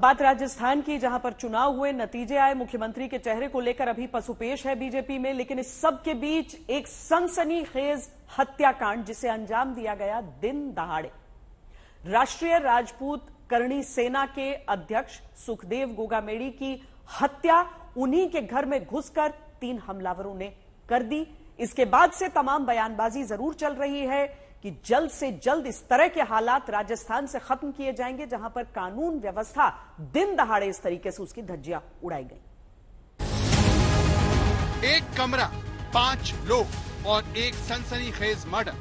बात राजस्थान की, जहां पर चुनाव हुए, नतीजे आए, मुख्यमंत्री के चेहरे को लेकर अभी पसुपेश है बीजेपी में। लेकिन इस सब के बीच एक सनसनीखेज हत्याकांड जिसे अंजाम दिया गया दिन दहाड़े। राष्ट्रीय राजपूत करणी सेना के अध्यक्ष सुखदेव गोगामेड़ी की हत्या उन्हीं के घर में घुसकर 3 हमलावरों ने कर दी। इसके बाद से तमाम बयानबाजी जरूर चल रही है कि जल्द से जल्द इस तरह के हालात राजस्थान से खत्म किए जाएंगे, जहां पर कानून व्यवस्था दिन दहाड़े इस तरीके से उसकी धज्जियां उड़ाई गई। एक कमरा, 5 लोग और एक सनसनीखेज मर्डर।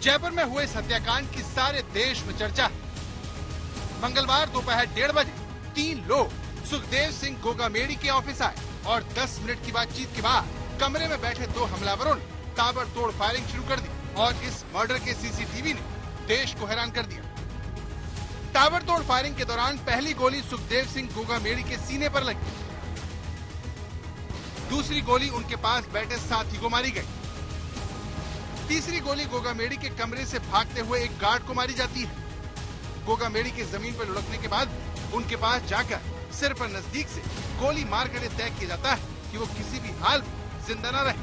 जयपुर में हुए इस हत्याकांड की सारे देश में चर्चा है। मंगलवार दोपहर 1:30 बजे 3 लोग सुखदेव सिंह गोगामेड़ी के ऑफिस आए और 10 मिनट की बातचीत के बाद कमरे में बैठे 2 हमलावरों ने ताबड़तोड़ फायरिंग शुरू कर दी और इस मर्डर के सीसीटीवी ने देश को हैरान कर दिया। ताबड़तोड़ फायरिंग के दौरान पहली गोली सुखदेव सिंह गोगामेड़ी के सीने पर लगी, दूसरी गोली उनके पास बैठे साथी को मारी गई, तीसरी गोली गोगामेड़ी के कमरे से भागते हुए एक गार्ड को मारी जाती है। गोगामेड़ी के जमीन पर लुढ़कने के बाद उनके पास जाकर सिर पर नजदीक से गोली मारकर तय किया जाता है कि वो किसी भी हाल में जिंदा न रहे।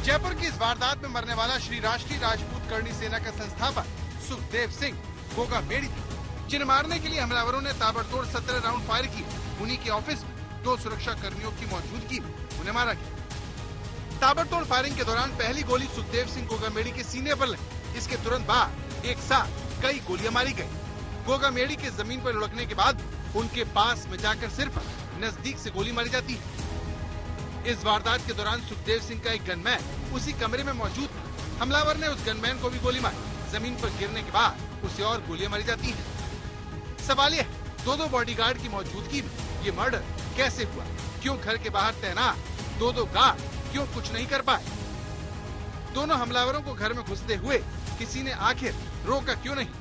जयपुर की इस वारदात में मरने वाला श्री राष्ट्रीय राजपूत करणी सेना का संस्थापक सुखदेव सिंह गोगामेड़ी था, जिन्हें मारने के लिए हमलावरों ने ताबड़तोड़ 17 राउंड फायर किए। उन्हीं के ऑफिस में 2 सुरक्षा कर्मियों की मौजूदगी में उन्हें मारा गया। ताबड़तोड़ फायरिंग के दौरान पहली गोली सुखदेव सिंह गोगामेड़ी के सीने पर लगी। इसके तुरंत बाद एक साथ कई गोलियां मारी गयी। गोगामेड़ी के जमीन पर लुढ़कने के बाद उनके पास में जाकर सिर पर नजदीक से गोली मारी जाती है। इस वारदात के दौरान सुखदेव सिंह का एक गनमैन उसी कमरे में मौजूद था। हमलावर ने उस गनमैन को भी गोली मारी। जमीन पर गिरने के बाद उसे और गोलियां मारी जाती हैं। सवाल यह है, 2 बॉडीगार्ड की मौजूदगी में ये मर्डर कैसे हुआ? क्यों घर के बाहर तैनात 2 गार्ड क्यों कुछ नहीं कर पाए? दोनों हमलावरों को घर में घुसते हुए किसी ने आखिर रोका क्यों नहीं?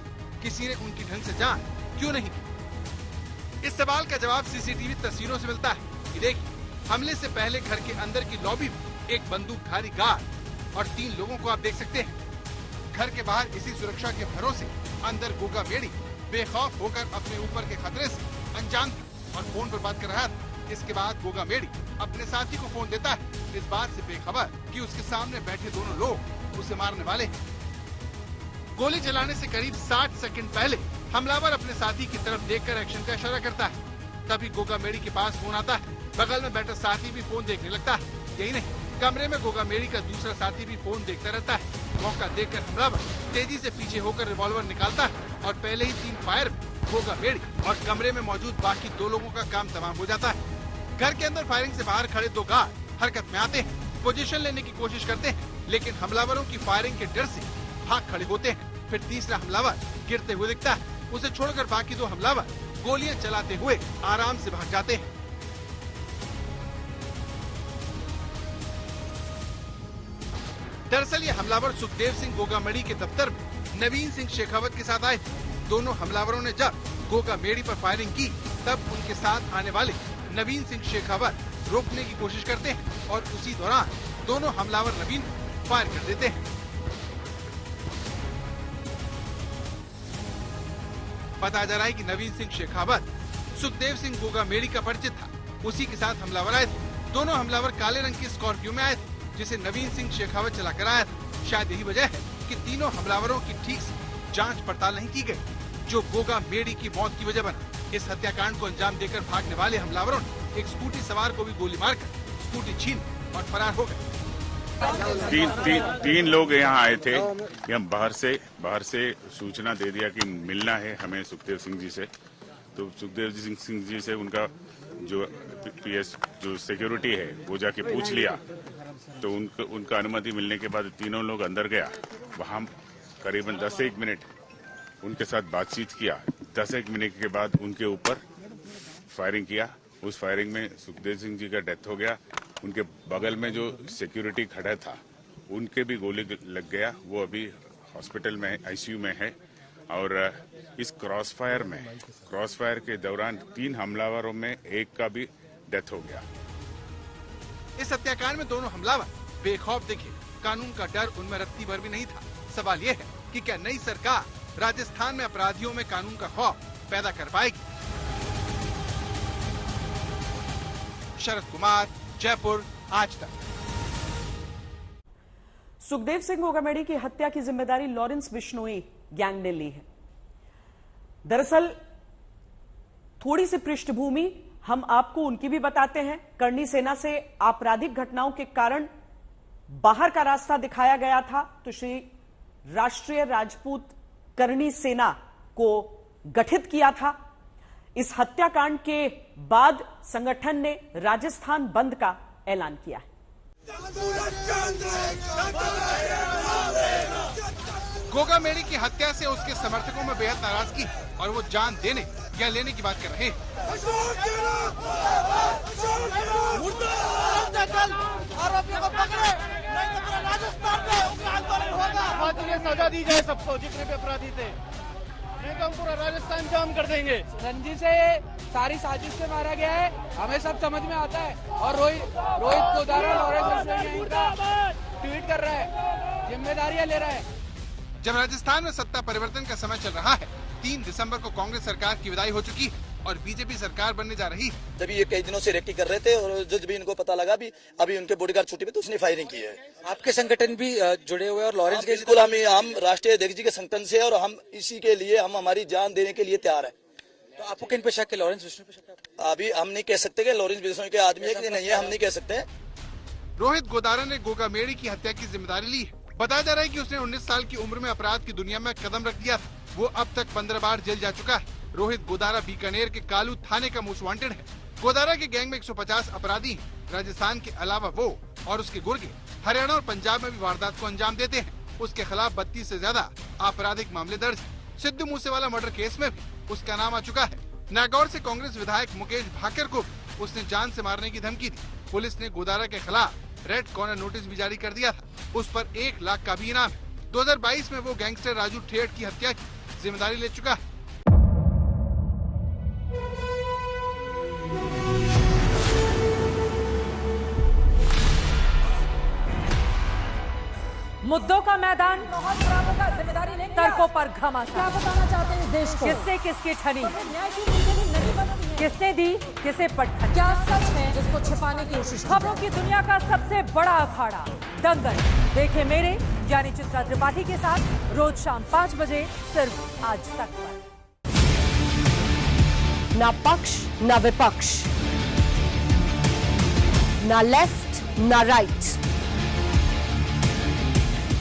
किसी ने उनकी ढंग से जांच क्यों नहीं की? इस सवाल का जवाब सीसीटीवी तस्वीरों से मिलता है। देखिए, हमले से पहले घर के अंदर की लॉबी में एक बंदूकधारी गार्ड और 3 लोगों को आप देख सकते हैं। घर के बाहर इसी सुरक्षा के भरोसे अंदर गोगामेड़ी बेखौफ होकर अपने ऊपर के खतरे से अनजान था और फोन पर बात कर रहा था। इसके बाद गोगामेड़ी अपने साथी को फोन देता है, इस बात से बेखबर कि उसके सामने बैठे दोनों लोग उसे मारने वाले हैं। गोली चलाने से करीब 60 सेकंड पहले हमलावर अपने साथी की तरफ देखकर एक्शन का इशारा करता है। तभी गोगामेड़ी के पास फोन आता है। बगल में बैठा साथी भी फोन देखने लगता है। यही नहीं, कमरे में गोगामेड़ी का दूसरा साथी भी फोन देखता रहता है। मौका देखकर हमलावर तेजी से पीछे होकर रिवॉल्वर निकालता है और पहले ही 3 फायर में गोगामेड़ी और कमरे में मौजूद बाकी 2 लोगों का काम तमाम हो जाता है। घर के अंदर फायरिंग से बाहर खड़े 2 गार्ड हरकत में आते हैं, पोजीशन लेने की कोशिश करते हैं, लेकिन हमलावरों की फायरिंग के डर से भाग खड़े होते हैं। फिर तीसरा हमलावर गिरते हुए दिखता है। उसे छोड़कर बाकी 2 हमलावर गोलियां चलाते हुए आराम से भाग जाते हैं। दरअसल ये हमलावर सुखदेव सिंह गोगामेड़ी के दफ्तर में नवीन सिंह शेखावत के साथ आए थे। दोनों हमलावरों ने जब गोगामेड़ी पर फायरिंग की, तब उनके साथ आने वाले नवीन सिंह शेखावत रोकने की कोशिश करते हैं और उसी दौरान दोनों हमलावर नवीन को फायर कर देते हैं। बताया जा रहा है कि नवीन सिंह शेखावत सुखदेव सिंह गोगामेड़ी का परिचित था। उसी के साथ हमलावर आए थे। दोनों हमलावर काले रंग की स्कॉर्पियो में आए थे, जिसे नवीन सिंह शेखावत चला कर आया था। शायद यही वजह है कि तीनों हमलावरों की ठीक से जांच पड़ताल नहीं की गई, जो गोगामेड़ी की मौत की वजह बना। इस हत्याकांड को अंजाम देकर भागने वाले हमलावरों ने एक स्कूटी सवार को भी गोली मारकर स्कूटी छीन और फरार हो गए। तीन लोग यहाँ आए थे। हम बाहर से सूचना दे दिया कि मिलना है हमें सुखदेव सिंह जी से। तो सुखदेव सिंह जी से उनका जो पीएस जो सिक्योरिटी है वो जाके पूछ लिया। तो उनका अनुमति मिलने के बाद तीनों लोग अंदर गया। वहाँ करीबन 10-1 मिनट उनके साथ बातचीत किया। 10-1 मिनट के बाद उनके ऊपर फायरिंग किया। उस फायरिंग में सुखदेव सिंह जी का डेथ हो गया। उनके बगल में जो सिक्योरिटी खड़ा था उनके भी गोली लग गया। वो अभी हॉस्पिटल में आईसीयू में है। और इस क्रॉसफायर के दौरान 3 हमलावरों में एक का भी डेथ हो गया। इस हत्याकांड में दोनों हमलावर बेखौफ दिखे। कानून का डर उनमें रत्ती भर भी नहीं था। सवाल ये है कि क्या नई सरकार राजस्थान में अपराधियों में कानून का खौफ पैदा कर पाएगी। शरद कुमार, जयपुर, आज तक। सुखदेव सिंह गोगामेड़ी की हत्या की जिम्मेदारी लॉरेंस बिश्नोई गैंग ने ली है। दरअसल थोड़ी सी पृष्ठभूमि हम आपको उनकी भी बताते हैं। करणी सेना से आपराधिक घटनाओं के कारण बाहर का रास्ता दिखाया गया था, तो श्री राष्ट्रीय राजपूत करणी सेना को गठित किया था। इस हत्याकांड के बाद संगठन ने राजस्थान बंद का ऐलान किया है। गोगामेड़ी की हत्या से उसके समर्थकों में बेहद नाराजगी और वो जान देने या लेने की बात कर रहे हैं। आरोपियों को पकड़े, नहीं तो पूरा राजस्थान में उग्र आंदोलन होगा। फांसी की सजा दी जाए सबको जितने भी अपराधी थे, नहीं तो हम पूरा राजस्थान जाम कर देंगे। रंजिश से सारी साजिश से मारा गया है, हमें सब समझ में आता है। और रोहित गोदारा लॉरेंस ट्वीट कर रहा है, जिम्मेदारियां ले रहा है। जब राजस्थान में सत्ता परिवर्तन का समय चल रहा है, 3 दिसंबर को कांग्रेस सरकार की विदाई हो चुकी और बीजेपी सरकार बनने जा रही। जब ये कई दिनों से रेकी कर रहे थे और जब भी इनको पता लगा भी अभी उनके बॉडीगार्ड छुट्टी पे, तो उसने फायरिंग की है। आपके संगठन भी जुड़े हुए और लॉरेंस के बिल्कुल हम राष्ट्रीय अध्यक्ष जी के संगठन से और हम इसी के लिए हम हमारी जान देने के लिए तैयार है। तो आपको किन पे शक है? लॉरेंस बिश्नोई पे शक है? अभी हम नहीं कह सकते कि लॉरेंस बिश्नोई के आदमी है कि नहीं है, हम नहीं कह सकते। रोहित गोदारा ने गोगामेड़ी की हत्या की जिम्मेदारी ली है। बताया जा रहा है कि उसने 19 साल की उम्र में अपराध की दुनिया में कदम रख दिया था। वो अब तक 15 बार जेल जा चुका है। रोहित गोदारा बीकानेर के कालू थाने का मोस्ट वांटेड है। गोदारा के गैंग में 150 अपराधी हैं। राजस्थान के अलावा वो और उसके गुर्गे हरियाणा और पंजाब में भी वारदात को अंजाम देते हैं। उसके खिलाफ 32 से ज्यादा आपराधिक मामले दर्ज हैं। सिद्धू मूसेवाला मर्डर केस में भी उसका नाम आ चुका है। नागौर से कांग्रेस विधायक मुकेश भाकर को उसने जान से मारने की धमकी दी। पुलिस ने गोदारा के खिलाफ रेड कॉर्नर नोटिस भी जारी कर दिया था। उस पर 1 लाख का भी इनाम है। 2022 में वो गैंगस्टर राजू ठेठ की हत्या की जिम्मेदारी ले चुका है। मुद्दों का मैदान, जिम्मेदारी नहीं तर्कों पर घमासान। क्या बताना चाहते हैं इस देश को? किससे किसकी ठनी, न्याय की नीति नहीं बनती है। किसने दी किसे पटखनी। क्या सच है जिसको छिपाने की कोशिश? खबरों की दुनिया का सबसे बड़ा अखाड़ा दंगल देखे मेरे यानी चित्रा त्रिपाठी के साथ रोज शाम 5 बजे सिर्फ आज तक पर। ना पक्ष ना विपक्ष, ना लेफ्ट ना राइट,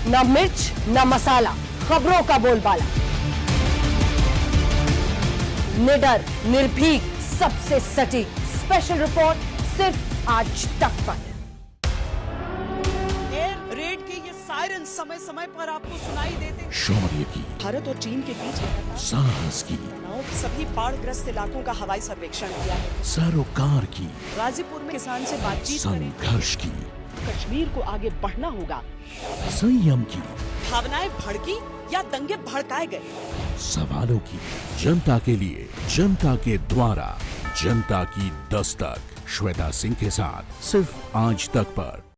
ना मिर्च ना मसाला, खबरों का बोलबाला। निडर, निर्भीक, सबसे सटीक स्पेशल रिपोर्ट सिर्फ आज तक पर। एयर रेड के ये सायरन समय समय पर आपको सुनाई देते। शौर्य की, भारत और चीन के बीच साहस की, सभी बाढ़ग्रस्त इलाकों का हवाई सर्वेक्षण किया है। सरोकार की, गाजीपुर में किसान से बातचीत करें। संघर्ष की, कश्मीर को आगे बढ़ना होगा। संयम की, भावनाएं भड़की या दंगे भड़काए गए। सवालों की, जनता के लिए, जनता के द्वारा, जनता की दस्तक। श्वेता सिंह के साथ सिर्फ आज तक पर।